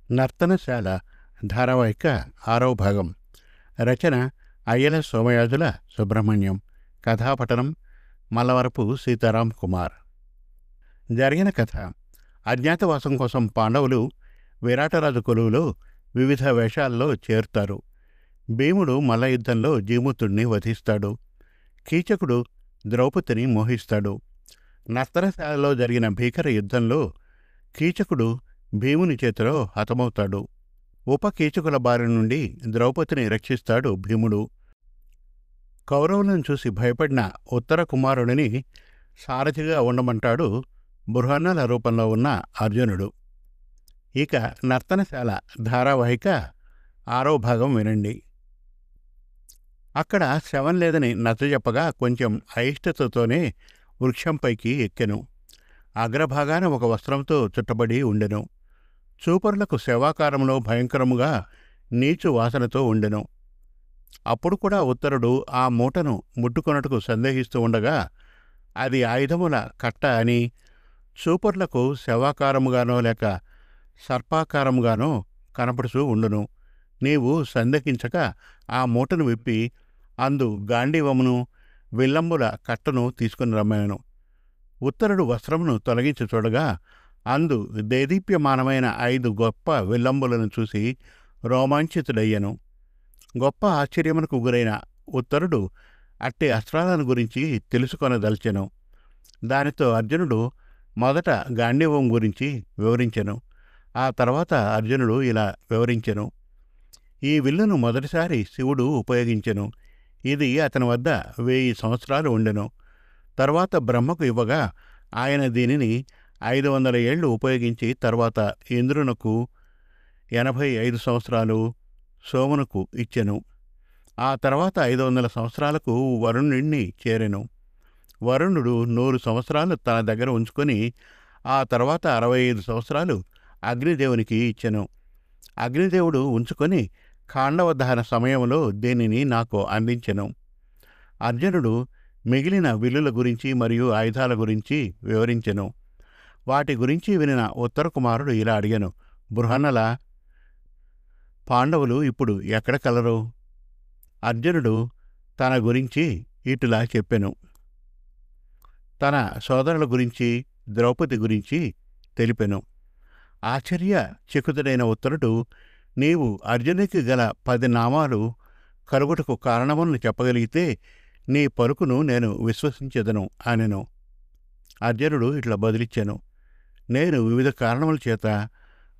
నర్తనశాల ధారావాహిక 6వ భాగం. రచన అయ్యల సోమయాజుల సుబ్రహ్మణ్యం. కథాపఠనం మల్లవరపు సీతారాం కుమార్. జరిగిన కథ: అజ్ఞాతవాసం కోసం పాండవులు విరాటరాజు కొలువులో వివిధ వేషాల్లో చేరుతారు. భీముడు మల్లయుద్ధంలో జీమూతుడిని వధిస్తాడు. కీచకుడు ద్రౌపదిని మోహిస్తాడు. నర్తనశాలలో జరిగిన భీకర యుద్ధంలో కీచకుడు భీముని చేతిలో హతమవుతాడు. ఉపకీచకుల బారి నుండి ద్రౌపదిని రక్షిస్తాడు భీముడు. కౌరవులను చూసి భయపడిన ఉత్తర కుమారుడిని సారథిగా ఉండమంటాడు బృహన్నల రూపంలో ఉన్న అర్జునుడు. ఇక నర్తనశాల ధారావాహిక 6వ భాగం వినండి. అక్కడ శవం లేదని నచ్చజెప్పగా కొంచెం అయిష్టతతోనే వృక్షంపైకి ఎక్కెను. అగ్రభాగాన ఒక వస్త్రంతో చుట్టబడి ఉండెను. చూపరులకు శవాకారంలో భయంకరముగా నీచు వాసనతో ఉండెను. అప్పుడు కూడా ఉత్తరుడు ఆ మూటను ముట్టుకొనుటకు సందేహిస్తూ ఉండగా అది ఆయుధముల కట్ట అని, చూపరులకు శవాకారముగానో లేక సర్పాకారముగానో కనపడుతూ ఉండును. నీవు సందేహించక ఆ మూటను విప్పి అందు గాంధీవమును విల్లంబుల కట్టను తీసుకుని రమ్మనెను. ఉత్తరుడు వస్త్రమును తొలగించి చూడగా అందు దేదీప్యమానమైన 5 గొప్ప విల్లంబులను చూసి రోమాంచితుడయ్యను. గొప్ప ఆశ్చర్యమునకు గురైన ఉత్తరుడు అట్టి అస్త్రాలను గురించి తెలుసుకొనదల్చెను. దానితో అర్జునుడు మొదట గాంధీవం గురించి వివరించెను. ఆ తర్వాత అర్జునుడు ఇలా వివరించెను: ఈ విల్లును మొదటిసారి శివుడు ఉపయోగించెను. ఇది అతని వద్ద 1000 సంవత్సరాలు ఉండెను. తర్వాత బ్రహ్మకు ఇవ్వగా ఆయన దీనిని 500 ఏళ్లు ఉపయోగించి తర్వాత ఇంద్రునకు 85 సంవత్సరాలు, సోమునకు ఇచ్చెను. ఆ తర్వాత 500 సంవత్సరాలకు వరుణుడిని చేరెను. వరుణుడు 100 సంవత్సరాలు తన దగ్గర ఉంచుకొని ఆ తర్వాత 65 సంవత్సరాలు అగ్నిదేవునికి ఇచ్చెను. అగ్నిదేవుడు ఉంచుకొని ఖాండవ దహన సమయంలో దీనిని నాకు అందించెను. అర్జునుడు మిగిలిన విల్లుల గురించి మరియు ఆయుధాల గురించి వివరించెను. వాటి గురించి వినిన ఉత్తర కుమారుడు ఇలా అడిగాను: బృహన్నల, పాండవులు ఇప్పుడు ఎక్కడ కలరు? అర్జునుడు తన గురించి ఇటులా చెప్పెను. తన సోదరుల గురించి, ద్రౌపది గురించి తెలిపెను. ఆశ్చర్య చకితుడైన ఉత్తరుడు, నీవు అర్జునికి గల 10 నామాలు కలుగుటకు కారణములను చెప్పగలిగితే నీ పలుకును నేను విశ్వసించెదను అనెను. అర్జునుడు ఇట్లా బదులిచ్చాను: నేను వివిధ కారణముల చేత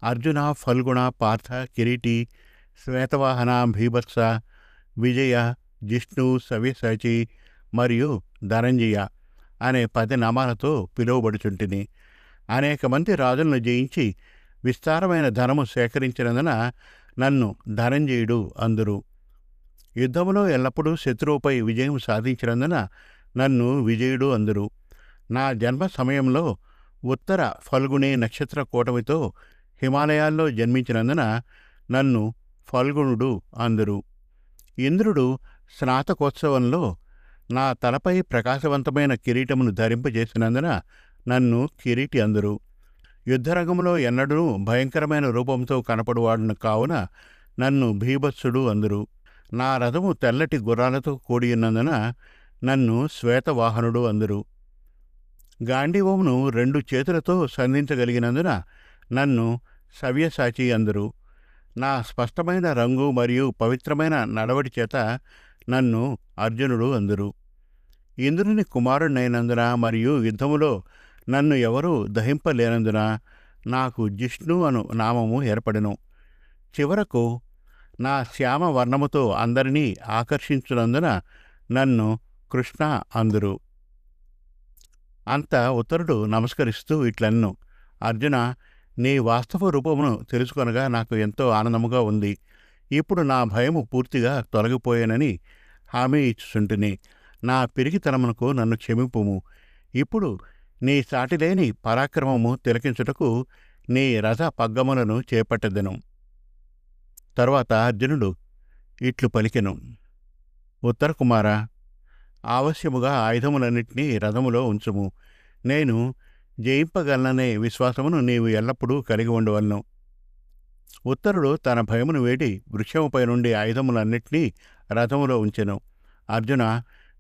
అర్జున, ఫల్గుణ, పార్థ, కిరీటి, శ్వేతవాహన, భీభత్స, విజయ, జిష్ణు, సవ్యసాచి మరియు ధనంజయ అనే 10 నామాలతో పిలువబడుచుంటిని. అనేక మంది రాజులను జయించి విస్తారమైన ధనము సేకరించినందున నన్ను ధనంజయుడు అందురు. యుద్ధములో ఎల్లప్పుడూ శత్రువుపై విజయం సాధించినందున నన్ను విజయుడు అందురు. నా జన్మ సమయంలో ఉత్తర ఫల్గుణి నక్షత్ర కూటమితో హిమాలయాల్లో జన్మించినందున నన్ను ఫల్గుణుడు అందురు. ఇంద్రుడు స్నాతకోత్సవంలో నా తలపై ప్రకాశవంతమైన కిరీటమును ధరింపజేసినందున నన్ను కిరీటి అందురు. యుద్ధరంగంలో ఎన్నడూ భయంకరమైన రూపంతో కనపడువాడును కావున నన్ను భీభత్సుడు అందురు. నా రథము తెల్లటి గుర్రాలతో కూడియున్నందున నన్ను శ్వేతవాహనుడు అందురు. గాంధీవమును 2 చేతులతో సంధించగలిగినందున నన్ను సవ్యసాచి అందురు. నా స్పష్టమైన రంగు మరియు పవిత్రమైన నడవడి చేత నన్ను అర్జునుడు అందురు. ఇంద్రుని కుమారుడైనందున మరియు యుద్ధములో నన్ను ఎవరూ దహింపలేనందున నాకు జిష్ణు అను నామము ఏర్పడెను. చివరకు నా శ్యామ వర్ణముతో అందరినీ ఆకర్షించునందున నన్ను కృష్ణ అందురు. అంత ఉత్తరుడు నమస్కరిస్తూ ఇట్లన్ను: అర్జున, నీ వాస్తవ రూపమును తెలుసుకొనగా నాకు ఎంతో ఆనందముగా ఉంది. ఇప్పుడు నా భయము పూర్తిగా తొలగిపోయానని హామీ ఇచ్చుచుంటిని. నా పిరికితనమునకు నన్ను క్షమింపుము. ఇప్పుడు నీ సాటిలేని పరాక్రమము తిలకించుటకు నీ రథ పగ్గములను చేపట్టెదను. తరువాత అర్జునుడు ఇట్లు పలికెను: ఉత్తర కుమార, ఆవశ్యముగా ఆయుధములన్నింటినీ రథములో ఉంచుము. నేను జయింపగలననే విశ్వాసమును నీవు ఎల్లప్పుడూ కలిగి ఉండవలను. ఉత్తరుడు తన భయమును వేడి వృక్షముపై నుండి ఆయుధములన్నిటినీ రథములో ఉంచెను. అర్జున,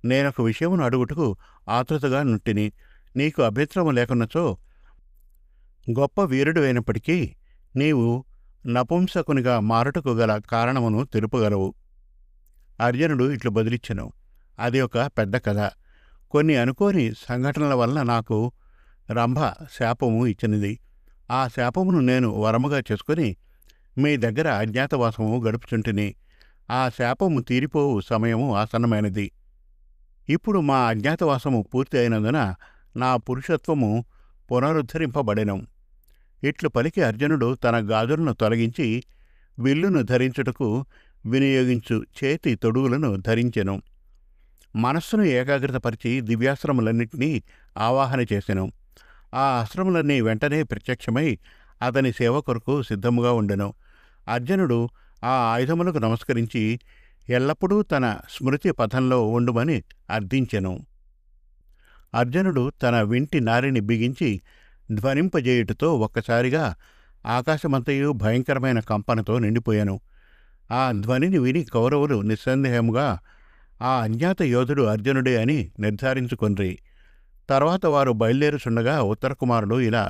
నేనొక విషయమును అడుగుటకు ఆతృతగా నుట్టిని. నీకు అభ్యంతరము లేకున్నచో గొప్ప వీరుడు అయినప్పటికీ నీవు నపుంసకునిగా మారుటకు గల కారణమును తెలుపగలవు. అర్జునుడు ఇట్లు బదిలిచ్చెను. అది ఒక పెద్ద కథ. కొన్ని అనుకోని సంఘటనల వలన నాకు రంభ శాపము ఇచ్చినది. ఆ శాపమును నేను వరముగా చేసుకుని మీ దగ్గర అజ్ఞాతవాసము గడుపుచుంటిని. ఆ శాపము తీరిపోవు సమయము ఆసన్నమైనది. ఇప్పుడు మా అజ్ఞాతవాసము పూర్తి అయినందున నా పురుషత్వము పునరుద్ధరింపబడెను. ఇట్లు పలికి అర్జునుడు తన గాజులను తొలగించి విల్లును ధరించుటకు వినియోగించు చేతి తొడుగులను ధరించెను. మనస్సును ఏకాగ్రతపరిచి దివ్యాశ్రములన్నింటినీ ఆవాహన చేసెను. ఆ అస్త్రములన్నీ వెంటనే ప్రత్యక్షమై అతని సేవ కొరకు సిద్ధముగా ఉండెను. అర్జునుడు ఆ ఆయుధములకు నమస్కరించి ఎల్లప్పుడూ తన స్మృతి పథంలో ఉండుమని అర్థించెను. అర్జునుడు తన వింటి నారిని బిగించి ధ్వనింపజేయుటతో ఒక్కసారిగా ఆకాశమంతయు భయంకరమైన కంపనతో నిండిపోయాను. ఆ ధ్వనిని విని కౌరవులు నిస్సందేహముగా ఆ అజ్ఞాత యోధుడు అర్జునుడే అని నిర్ధారించుకొండ్రి. తర్వాత వారు బయలుదేరుచుండగా ఉత్తర కుమారుడు ఇలా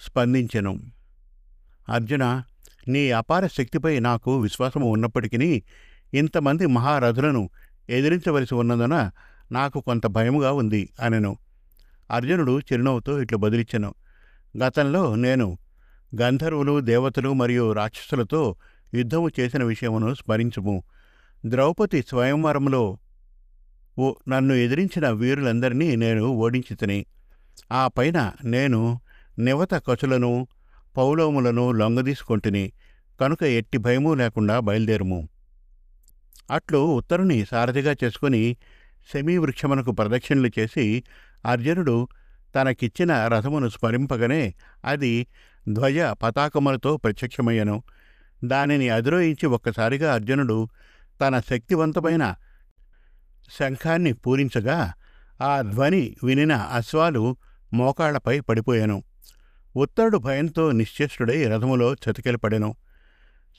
స్పందించెను. అర్జున, నీ అపార శక్తిపై నాకు విశ్వాసము ఉన్నప్పటికీ ఇంతమంది మహారథులను ఎదిరించవలసి ఉన్నందున నాకు కొంత భయముగా ఉంది అనెను. అర్జునుడు చిరునవ్వుతో ఇట్లు బదిలిచ్చెను. గతంలో నేను గంధర్వులు, దేవతలు మరియు రాక్షసులతో యుద్ధము చేసిన విషయమును స్మరించుము. ద్రౌపది స్వయంవరములో నన్ను ఎదిరించిన వీరులందరినీ నేను ఓడించితిని. ఆ పైన నేను నివత కచులను, పౌలోములను లొంగదీసుకొంటిని. కనుక ఎట్టి భయము లేకుండా బయలుదేరుము. అట్లు ఉత్తరుని సారథిగా చేసుకుని శమీవృక్షమునకు ప్రదక్షిణలు చేసి అర్జునుడు తనకిచ్చిన రథమును స్మరింపగనే అది ధ్వజ పతాకములతో ప్రత్యక్షమయ్యను. దానిని అధిరోహించి ఒక్కసారిగా అర్జునుడు తన శక్తివంతమైన శంఖాన్ని పూరించగా ఆ ధ్వని వినిన అశ్వాలు మోకాళ్లపై పడిపోయాను. ఉత్తరుడు భయంతో నిశ్చేష్టుడై రథములో చతికిలపడెను.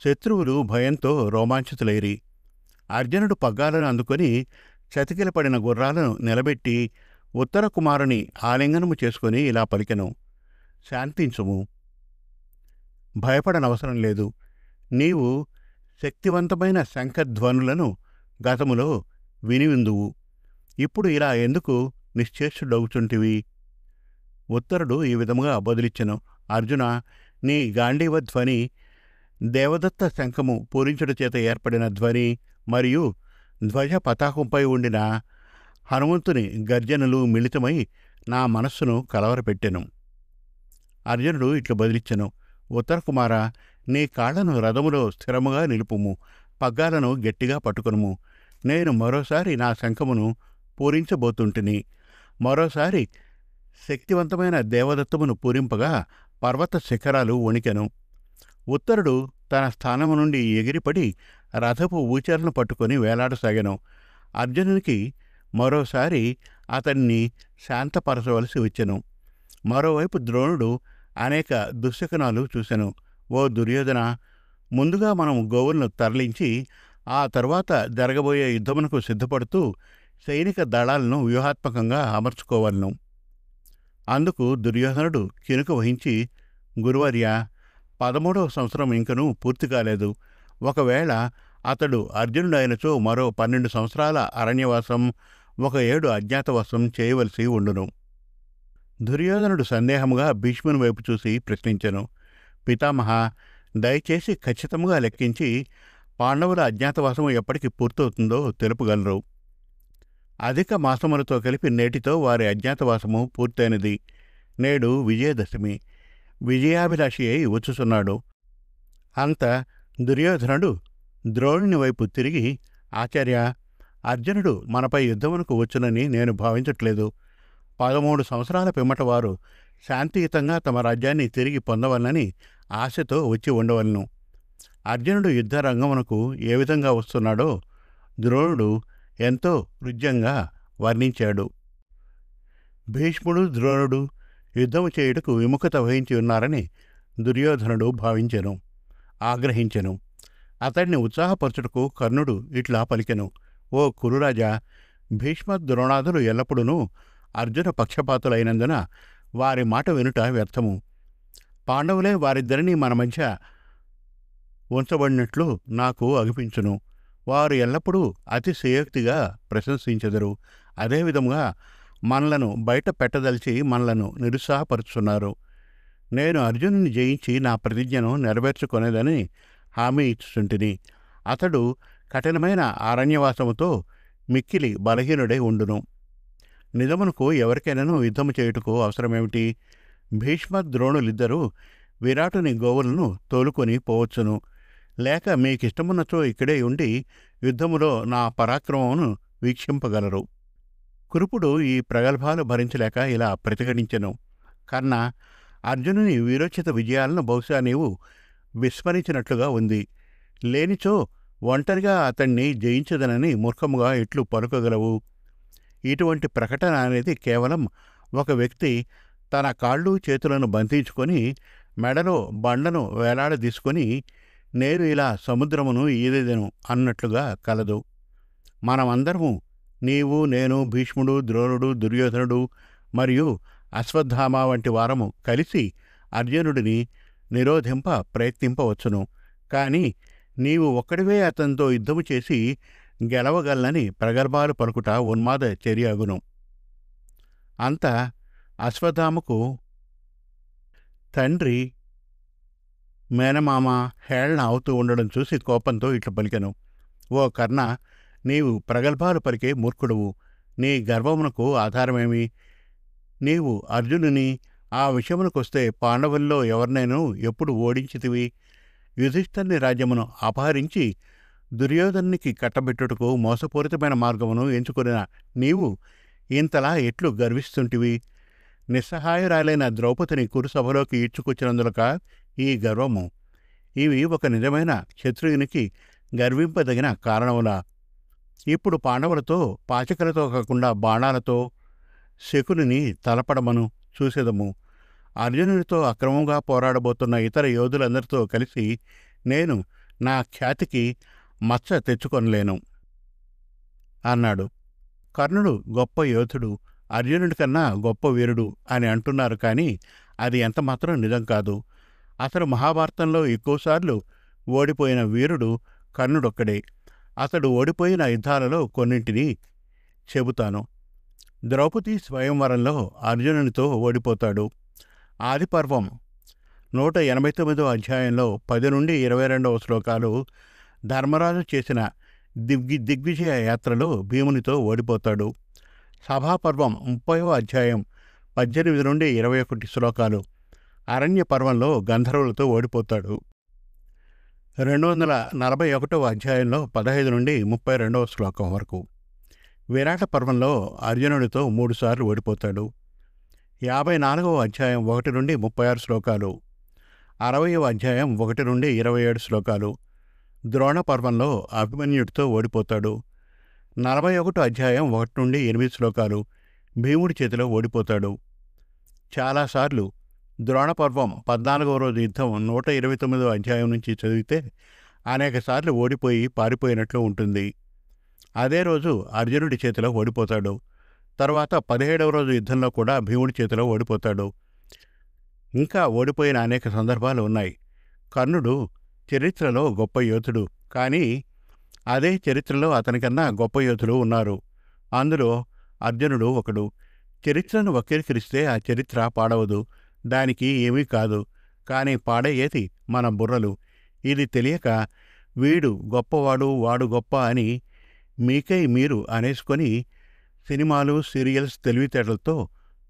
శత్రువులు భయంతో రోమాంచితులైరి. అర్జునుడు పగ్గాలను అందుకొని చతికిలపడిన గుర్రాలను నిలబెట్టి ఉత్తర కుమారుని ఆలింగనము చేసుకుని ఇలా పలికెను. శాంతించుము, భయపడనవసరం లేదు. నీవు శక్తివంతమైన శంఖధ్వనులను గతములో వినివిందువు. ఇప్పుడు ఇలా ఎందుకు నిశ్చేష్టుడవుచుంటివి? ఉత్తరుడు ఈ విధముగా బదులిచ్చెను. అర్జున, నీ గాంధీవ ధ్వని, దేవదత్త శంఖము పూరించుట చేత ఏర్పడిన ధ్వని మరియు ధ్వజ పతాకంపై ఉండిన హనుమంతుని గర్జనలు మిళితమై నా మనస్సును కలవరపెట్టెను. అర్జునుడు ఇట్లు బదిలిచ్చెను. ఉత్తర కుమార, నీ కాళ్లను రథములో స్థిరముగా నిలుపుము. పగ్గాలను గట్టిగా పట్టుకొనుము. నేను మరోసారి నా శంఖమును పూరించబోతుంటిని. మరోసారి శక్తివంతమైన దేవదత్తమును పూరింపగా పర్వత శిఖరాలు వణికెను. ఉత్తరుడు తన స్థానము నుండి ఎగిరిపడి రథపు ఊచరను పట్టుకొని వేలాడసాగెను. అర్జునునికి మరోసారి అతన్ని శాంతపరచవలసి వచ్చెను. మరోవైపు ద్రోణుడు అనేక దుశ్శకునాలు చూసెను. ఓ దుర్యోధన, ముందుగా మనం గోవులను తరలించి ఆ తరువాత జరగబోయే యుద్ధమునకు సిద్ధపడుతూ సైనిక దళాలను వ్యూహాత్మకంగా అమర్చుకోవలను. అందుకు దుర్యోధనుడు కినుక వహించి, గురువర్య, 13వ సంవత్సరం ఇంకనూ పూర్తి కాలేదు. ఒకవేళ అతడు అర్జునుడైనచో మరో 12 సంవత్సరాల అరణ్యవాసం, 1 ఏడు అజ్ఞాతవాసం చేయవలసి ఉండును. దుర్యోధనుడు సందేహముగా భీష్ముని వైపు చూసి ప్రశ్నించెను. పితామహ, దయచేసి ఖచ్చితంగా లెక్కించి పాండవుల అజ్ఞాతవాసము ఎప్పటికి పూర్తవుతుందో తెలుపగలరు. అధిక మాసములతో కలిపి నేటితో వారి అజ్ఞాతవాసము పూర్తయినది. నేడు విజయదశమి. విజయాభిలాషి అయి వచ్చుచున్నాడు. అంత దుర్యోధనుడు ద్రోణుని వైపు తిరిగి, ఆచార్య, అర్జునుడు మనపై యుద్ధమునకు వచ్చునని నేను భావించట్లేదు. 13 సంవత్సరాల పిమ్మట వారు శాంతియుతంగా తమ రాజ్యాన్ని తిరిగి పొందవలనని ఆశతో వచ్చి ఉండవలను. అర్జునుడు యుద్ధ రంగమునకు ఏ విధంగా వస్తున్నాడో ద్రోణుడు ఎంతో హృద్యంగా వర్ణించాడు. భీష్ముడు, ద్రోణుడు యుద్ధము చేయుటకు విముఖత వహించి ఉన్నారని దుర్యోధనుడు భావించెను, ఆగ్రహించెను. అతడిని ఉత్సాహపరచుటకు కర్ణుడు ఇట్లా పలికెను: ఓ కురురాజా, భీష్మ ద్రోణాదులు ఎల్లప్పుడూ అర్జున పక్షపాతులైనందున వారి మాట వినుట వ్యర్థము. పాండవులే వారిద్దరినీ మన మధ్య ఉంచబడినట్లు నాకు అనిపించును. వారు ఎల్లప్పుడూ అతిశయోక్తిగా ప్రశంసించెదరు. అదేవిధముగా మనలను బయట పెట్టదలిచి మనలను నిరుత్సాహపరుచున్నారు. నేను అర్జునుని జయించి నా ప్రతిజ్ఞను నెరవేర్చుకొనేదని హామీ ఇచ్చుచుంటిని. అతడు కఠినమైన అరణ్యవాసముతో మిక్కిలి బలహీనుడై ఉండును. నిజమునకు ఎవరికైనాను యుద్ధము చేయుటకు అవసరమేమిటి? భీష్మ ద్రోణులిద్దరూ విరాటుని గోవులను తోలుకొని పోవచ్చును. లేక మీకిష్టమున్నచో ఇక్కడే ఉండి యుద్ధములో నా పరాక్రమమును వీక్షింపగలరు. కురుపుడు ఈ ప్రగల్భాలు భరించలేక ఇలా ప్రతిఘటించెను: కర్ణ, అర్జునుని వీరోచిత విజయాలను బహుశా నీవు విస్మరించినట్లుగా ఉంది. లేనిచో ఒంటరిగా అతణ్ణి జయించదనని మూర్ఖముగా ఎట్లు పలుకగలవు? ఇటువంటి ప్రకటన అనేది కేవలం ఒక వ్యక్తి తన కాళ్ళు చేతులను బంధించుకొని మెడలో బండను వేలాడదీసుకొని నేను ఇలా సముద్రమును ఈదెదను అన్నట్లుగా కలదు. మనమందరము, నీవు, నేను, భీష్ముడు, ద్రోణుడు, దుర్యోధనుడు మరియు అశ్వత్థామ వంటి వారము కలిసి అర్జునుడిని నిరోధింప ప్రయత్నింపవచ్చును. కాని నీవు ఒక్కడివే అతనితో యుద్ధము చేసి గెలవగలనని ప్రగల్భాలు పలుకుట ఉన్మాద చర్యగును. అంత అశ్వత్థామకు తండ్రి మేనమామ హేళన అవుతూ ఉండడం చూసి కోపంతో ఇట్లు పలికెను: ఓ కర్ణ, నీవు ప్రగల్భాలు పలికే మూర్ఖుడువు. నీ గర్వమునకు ఆధారమేమి? నీవు అర్జునుని, ఆ విషయమునకొస్తే పాండవుల్లో ఎవరినైనా ఎప్పుడు ఓడించితివి? యుధిష్ఠిరుని రాజ్యమును అపహరించి దుర్యోధనునికి కట్టబెట్టుటకు మోసపూరితమైన మార్గమును ఎంచుకున్న నీవు ఇంతలా ఎట్లు గర్విస్తుంటివి? నిస్సహాయురాలైన ద్రౌపదిని కురుసభలోకి ఈడ్చుకొచ్చినందులక ఈ గర్వము? ఇవి ఒక నిజమైన క్షత్రియునికి గర్వింపదగిన కారణములా? ఇప్పుడు పాండవులతో పాచికలతో కాకుండా బాణాలతో శకునిని తలపడమను చూసేదము. అర్జునునితో అక్రమంగా పోరాడబోతున్న ఇతర యోధులందరితో కలిసి నేను నా ఖ్యాతికి మచ్చ తెచ్చుకొనలేను అన్నాడు. కర్ణుడు గొప్ప యోధుడు, అర్జునుడి కన్నా గొప్ప వీరుడు అని అంటున్నారు, కానీ అది ఎంతమాత్రం నిజం కాదు. అతడు మహాభారతంలో ఎక్కువసార్లు ఓడిపోయిన వీరుడు కర్ణుడొక్కడే. అతడు ఓడిపోయిన యుద్ధాలలో కొన్నింటిని చెబుతాను. ద్రౌపది స్వయంవరంలో అర్జునునితో ఓడిపోతాడు. ఆదిపర్వం 189వ అధ్యాయంలో 10 నుండి 22వ శ్లోకాలు ధర్మరాజు చేసిన దిగ్విజయ యాత్రలో భీమునితో ఓడిపోతాడు. సభాపర్వం 30వ అధ్యాయం 18 నుండి 21 శ్లోకాలు అరణ్య పర్వంలో గంధర్వులతో ఓడిపోతాడు. 241వ అధ్యాయంలో 15 నుండి 32వ శ్లోకం వరకు విరాట పర్వంలో అర్జునుడితో 3 సార్లు ఓడిపోతాడు. 54వ అధ్యాయం 1 నుండి 36 శ్లోకాలు 60వ అధ్యాయం 1 నుండి 27 శ్లోకాలు ద్రోణ పర్వంలో అభిమన్యుడితో ఓడిపోతాడు. 41వ అధ్యాయం 1 నుండి 8 శ్లోకాలు భీముడి చేతిలో ఓడిపోతాడు. చాలాసార్లు ద్రోణపర్వం 14వ రోజు యుద్ధం 129వ అధ్యాయం నుంచి చదివితే అనేకసార్లు ఓడిపోయి పారిపోయినట్లు ఉంటుంది. అదే రోజు అర్జునుడి చేతిలో ఓడిపోతాడు. తర్వాత 17వ రోజు యుద్ధంలో కూడా భీముడి చేతిలో ఓడిపోతాడు. ఇంకా ఓడిపోయిన అనేక సందర్భాలు ఉన్నాయి. కర్ణుడు చరిత్రలో గొప్ప యోధుడు, కానీ అదే చరిత్రలో అతనికన్నా గొప్ప యోధులు ఉన్నారు. అందులో అర్జునుడు ఒకడు. చరిత్రను వక్రీకరిస్తే ఆ చరిత్ర పాడవదు, దానికి ఏమీ కాదు. కానీ పాడయ్యేది మన బుర్రలు. ఇది తెలియక వీడు గొప్పవాడు, వాడు గొప్ప అని మీకై మీరు అనేసుకొని సినిమాలు, సీరియల్స్, తెలివితేటలతో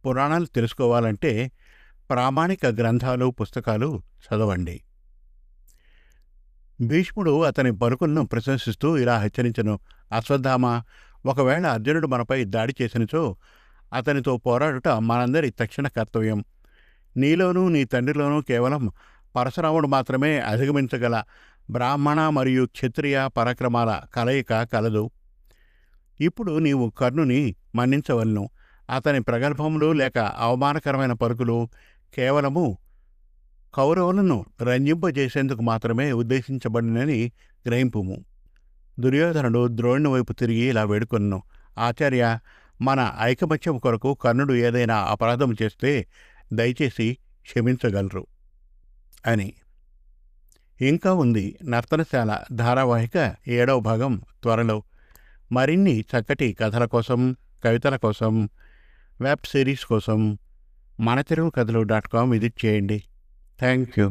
పురాణాలు తెలుసుకోవాలంటే ప్రామాణిక గ్రంథాలు, పుస్తకాలు చదవండి. భీష్ముడు అతని పలుకులను ప్రశంసిస్తూ ఇలా హెచ్చరించెను: అశ్వత్థామ, ఒకవేళ అర్జునుడు మనపై దాడి చేసినచో అతనితో పోరాడుట మనందరి తక్షణ కర్తవ్యం. నీలోనూ నీ తండ్రిలోనూ కేవలం పరశురాముడు మాత్రమే అధిగమించగల బ్రాహ్మణ మరియు క్షత్రియ పరాక్రమాల కలయిక కలదు. ఇప్పుడు నీవు కర్ణుని మన్నించవలను. అతని ప్రగల్భములు లేక అవమానకరమైన పలుకులు కేవలము కౌరవులను రంజింపజేసేందుకు మాత్రమే ఉద్దేశించబడినని గ్రహింపుము. దుర్యోధనుడు ద్రోణుని వైపు తిరిగి ఇలా వేడుకొనెను, ఆచార్య, మన ఐకమత్యం కొరకు కర్ణుడు ఏదైనా అపరాధం చేస్తే దయచేసి క్షమించగలరు అని. ఇంకా ఉంది నర్తనశాల ధారావాహిక 7వ భాగం త్వరలో. మరిన్ని చక్కటి కథల కోసం, కవితల కోసం, వెబ్ సిరీస్ కోసం మన తెలుగు కథలు.com విజిట్ చేయండి. Thank you.